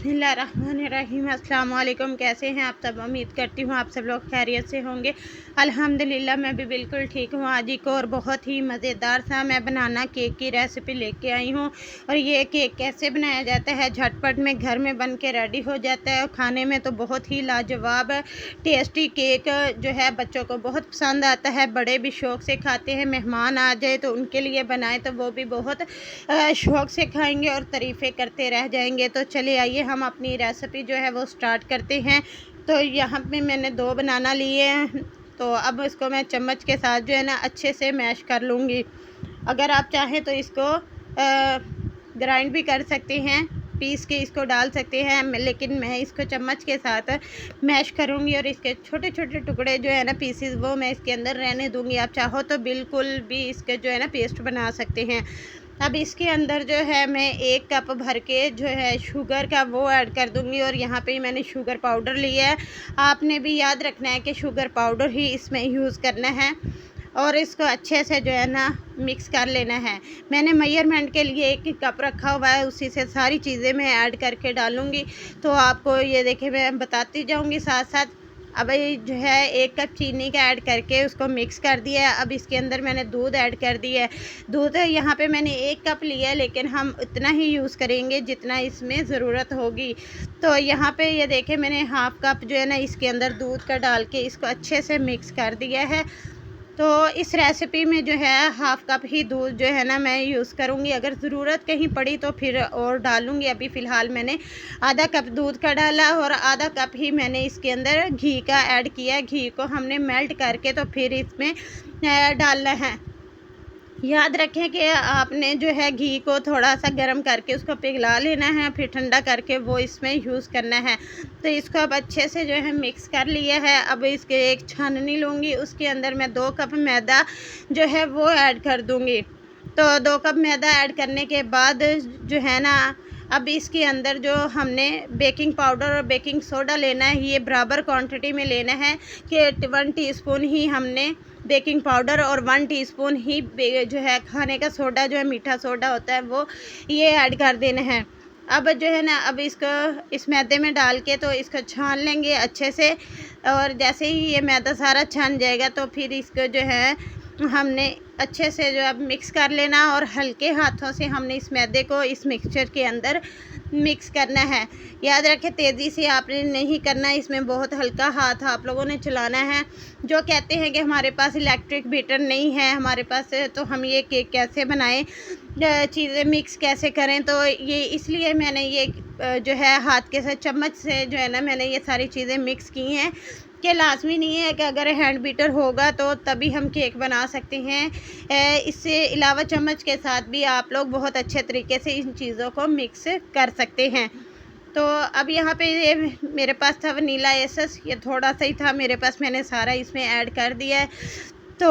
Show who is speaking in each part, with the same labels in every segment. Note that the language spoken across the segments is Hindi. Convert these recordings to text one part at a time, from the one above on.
Speaker 1: बिस्मिल्लाहिर्रहमानिर्रहीम। अस्सलाम वालेकुम। कैसे हैं आप सब? उम्मीद करती हूँ आप सब लोग खैरियत से होंगे। अल्हम्दुलिल्लाह मैं भी बिल्कुल ठीक हूँ। आज एक और बहुत ही मज़ेदार सा मैं बनाना केक की रेसिपी लेके आई हूँ। और ये केक कैसे बनाया जाता है, झटपट में घर में बन के रेडी हो जाता है और खाने में तो बहुत ही लाजवाब टेस्टी केक जो है बच्चों को बहुत पसंद आता है, बड़े भी शौक़ से खाते हैं। मेहमान आ जाए तो उनके लिए बनाए तो वो भी बहुत शौक़ से खाएँगे और तारीफ़ें करते रह जाएँगे। तो चलिए आइए हम अपनी रेसिपी जो है वो स्टार्ट करते हैं। तो यहाँ पे मैंने 2 बनाना लिए हैं, तो अब इसको मैं चम्मच के साथ जो है ना अच्छे से मैश कर लूँगी। अगर आप चाहें तो इसको ग्राइंड भी कर सकते हैं, पीस के इसको डाल सकते हैं, लेकिन मैं इसको चम्मच के साथ मैश करूँगी और इसके छोटे-छोटे टुकड़े जो है ना पीसेस वो मैं इसके अंदर रहने दूँगी। आप चाहो तो बिल्कुल भी इसके जो है ना पेस्ट बना सकते हैं। अब इसके अंदर जो है मैं 1 कप भर के जो है शुगर का वो ऐड कर दूँगी और यहाँ पे मैंने शुगर पाउडर लिया है। आपने भी याद रखना है कि शुगर पाउडर ही इसमें यूज़ करना है और इसको अच्छे से जो है ना मिक्स कर लेना है। मैंने मेजरमेंट के लिए 1 कप रखा हुआ है, उसी से सारी चीज़ें मैं ऐड करके डालूँगी। तो आपको ये देखिए मैं बताती जाऊँगी साथ-साथ। अब ये जो है 1 कप चीनी का ऐड करके उसको मिक्स कर दिया है। अब इसके अंदर मैंने दूध ऐड कर दिया है। दूध यहाँ पे मैंने 1 कप लिया है, लेकिन हम उतना ही यूज़ करेंगे जितना इसमें ज़रूरत होगी। तो यहाँ पे ये देखिए मैंने हाफ़ कप जो है ना इसके अंदर दूध का डाल के इसको अच्छे से मिक्स कर दिया है। तो इस रेसिपी में जो है हाफ़ कप ही दूध जो है ना मैं यूज़ करूँगी। अगर ज़रूरत कहीं पड़ी तो फिर और डालूँगी। अभी फ़िलहाल मैंने आधा कप दूध का डाला और आधा कप ही मैंने इसके अंदर घी का ऐड किया। घी को हमने मेल्ट करके तो फिर इसमें डालना है। याद रखें कि आपने जो है घी को थोड़ा-सा गर्म करके उसको पिघला लेना है, फिर ठंडा करके वो इसमें यूज़ करना है। तो इसको अब अच्छे से जो है मिक्स कर लिया है। अब इसके एक छाननी लूँगी, उसके अंदर मैं 2 कप मैदा जो है वो ऐड कर दूँगी। तो 2 कप मैदा ऐड करने के बाद जो है ना अब इसके अंदर जो हमने बेकिंग पाउडर और बेकिंग सोडा लेना है, ये बराबर क्वांटिटी में लेना है कि 1 टीस्पून ही हमने बेकिंग पाउडर और 1 टीस्पून ही जो है खाने का सोडा जो है मीठा सोडा होता है वो ये ऐड कर देना है। अब जो है ना अब इसको इस मैदे में डाल के तो इसको छान लेंगे अच्छे से और जैसे ही ये मैदा सारा छन जाएगा तो फिर इसको जो है हमने अच्छे से जो अब मिक्स कर लेना और हल्के हाथों से हमने इस मैदे को इस मिक्सचर के अंदर मिक्स करना है। याद रखें तेज़ी से आपने नहीं करना, इसमें बहुत हल्का हाथ आप लोगों ने चलाना है। जो कहते हैं कि हमारे पास इलेक्ट्रिक बीटर नहीं है हमारे पास, तो हम ये केक कैसे बनाएं, चीज़ें मिक्स कैसे करें। तो ये इसलिए मैंने ये जो है हाथ के साथ चम्मच से जो है ना मैंने ये सारी चीज़ें मिक्स की हैं कि लाज़मी नहीं है कि अगर हैंड बीटर होगा तो तभी हम केक बना सकते हैं। इससे अलावा चम्मच के साथ भी आप लोग बहुत अच्छे तरीके से इन चीज़ों को मिक्स कर सकते हैं। तो अब यहाँ पे ये मेरे पास था वनीला एसेंस, ये थोड़ा सा ही था मेरे पास, मैंने सारा इसमें ऐड कर दिया है। तो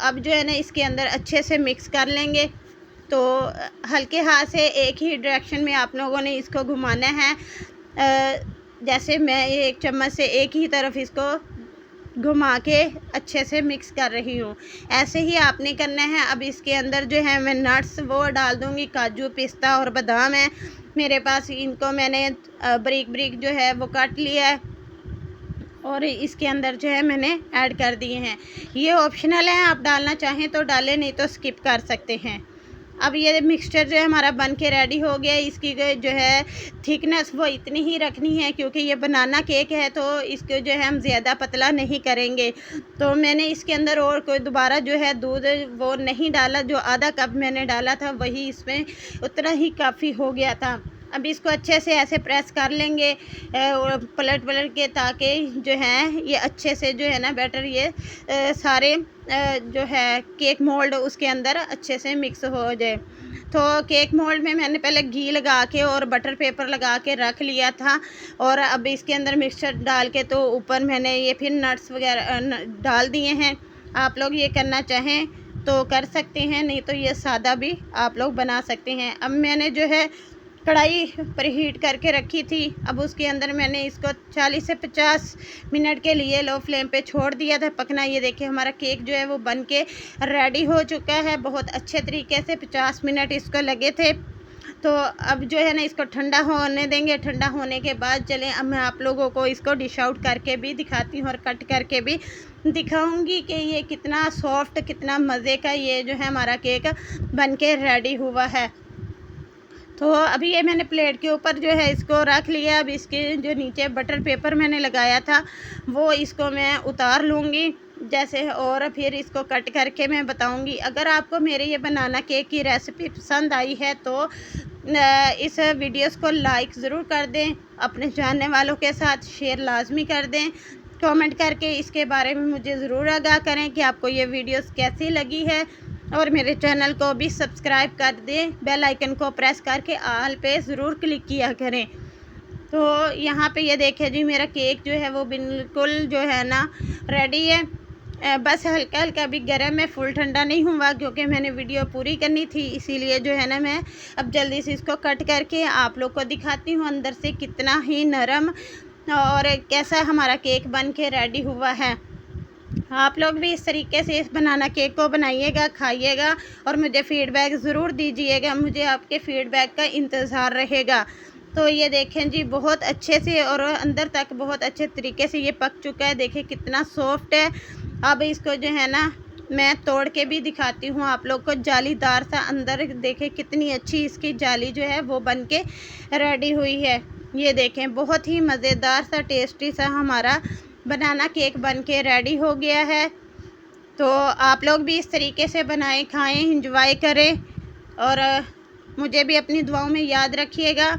Speaker 1: अब जो है ना इसके अंदर अच्छे से मिक्स कर लेंगे। तो हल्के हाथ से एक ही डायरेक्शन में आप लोगों ने इसको घुमाना है। जैसे मैं एक चम्मच से एक ही तरफ इसको घुमा के अच्छे से मिक्स कर रही हूँ, ऐसे ही आपने करना है। अब इसके अंदर जो है मैं नट्स वो डाल दूँगी, काजू पिस्ता और बादाम है मेरे पास, इनको मैंने बारीक-बारीक जो है वो काट लिया है और इसके अंदर जो है मैंने ऐड कर दिए हैं। ये ऑप्शनल है, आप डालना चाहें तो डालें, नहीं तो स्किप कर सकते हैं। अब ये मिक्सचर जो है हमारा बन के रेडी हो गया। इसकी जो है थिकनेस वो इतनी ही रखनी है क्योंकि ये बनाना केक है, तो इसको जो है हम ज़्यादा पतला नहीं करेंगे। तो मैंने इसके अंदर और कोई दोबारा जो है दूध वो नहीं डाला, जो आधा कप मैंने डाला था वही इसमें उतना ही काफ़ी हो गया था। अब इसको अच्छे से ऐसे प्रेस कर लेंगे और पलट के, ताकि जो है ये अच्छे से जो है ना बैटर ये सारे जो है केक मोल्ड उसके अंदर अच्छे से मिक्स हो जाए। तो केक मोल्ड में मैंने पहले घी लगा के और बटर पेपर लगा के रख लिया था और अब इसके अंदर मिक्सचर डाल के तो ऊपर मैंने ये फिर नट्स वगैरह डाल दिए हैं। आप लोग ये करना चाहें तो कर सकते हैं, नहीं तो ये सादा भी आप लोग बना सकते हैं। अब मैंने जो है कढ़ाई प्रीहीट करके रखी थी, अब उसके अंदर मैंने इसको 40 से 50 मिनट के लिए लो फ्लेम पे छोड़ दिया था पकना। ये देखिए हमारा केक जो है वो बन के रेडी हो चुका है बहुत अच्छे तरीके से। 50 मिनट इसको लगे थे। तो अब जो है ना इसको ठंडा होने देंगे। ठंडा होने के बाद चलें अब मैं आप लोगों को इसको डिश आउट करके भी दिखाती हूँ और कट करके भी दिखाऊंगी कि ये कितना सॉफ्ट, कितना मज़े का ये जो है हमारा केक बन के रेडी हुआ है। तो अभी ये मैंने प्लेट के ऊपर जो है इसको रख लिया। अब इसके जो नीचे बटर पेपर मैंने लगाया था वो इसको मैं उतार लूँगी जैसे, और फिर इसको कट करके मैं बताऊँगी। अगर आपको मेरे ये बनाना केक की रेसिपी पसंद आई है तो इस वीडियोस को लाइक ज़रूर कर दें, अपने जानने वालों के साथ शेयर लाजमी कर दें, कमेंट करके इसके बारे में मुझे ज़रूर आगाह करें कि आपको ये वीडियोस कैसी लगी है, और मेरे चैनल को भी सब्सक्राइब कर दें, बेल आइकन को प्रेस करके ऑल पे ज़रूर क्लिक किया करें। तो यहाँ पे ये देखें जी मेरा केक जो है वो बिल्कुल जो है ना रेडी है। बस हल्का हल्का अभी गर्म है, फुल ठंडा नहीं हुआ क्योंकि मैंने वीडियो पूरी करनी थी, इसीलिए जो है ना मैं अब जल्दी से इसको कट करके आप लोग को दिखाती हूँ अंदर से कितना ही नरम और कैसा हमारा केक बन के रेडी हुआ है। आप लोग भी इस तरीके से इस बनाना केक को बनाइएगा, खाइएगा और मुझे फ़ीडबैक ज़रूर दीजिएगा। मुझे आपके फ़ीडबैक का इंतज़ार रहेगा। तो ये देखें जी बहुत अच्छे से और अंदर तक बहुत अच्छे तरीके से ये पक चुका है। देखिए कितना सॉफ्ट है। अब इसको जो है ना मैं तोड़ के भी दिखाती हूँ आप लोग को। जालीदार सा अंदर देखें कितनी अच्छी इसकी जाली जो है वो बन के रेडी हुई है। ये देखें बहुत ही मज़ेदार सा टेस्टी सा हमारा बनाना केक बन के रेडी हो गया है। तो आप लोग भी इस तरीके से बनाएं, खाएं, इंजॉय करें और मुझे भी अपनी दुआओं में याद रखिएगा।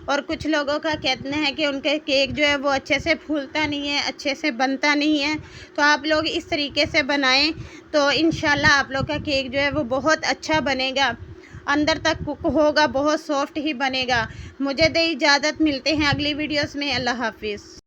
Speaker 1: और कुछ लोगों का कहना है कि उनके केक जो है वो अच्छे से फूलता नहीं है, अच्छे से बनता नहीं है। तो आप लोग इस तरीके से बनाएं तो इंशाल्लाह आप लोग का केक जो है वो बहुत अच्छा बनेगा, अंदर तक कुक होगा, बहुत सॉफ्ट ही बनेगा। मुझे दे इजाज़त, मिलते हैं अगली वीडियोस में। अल्लाह हाफिज़।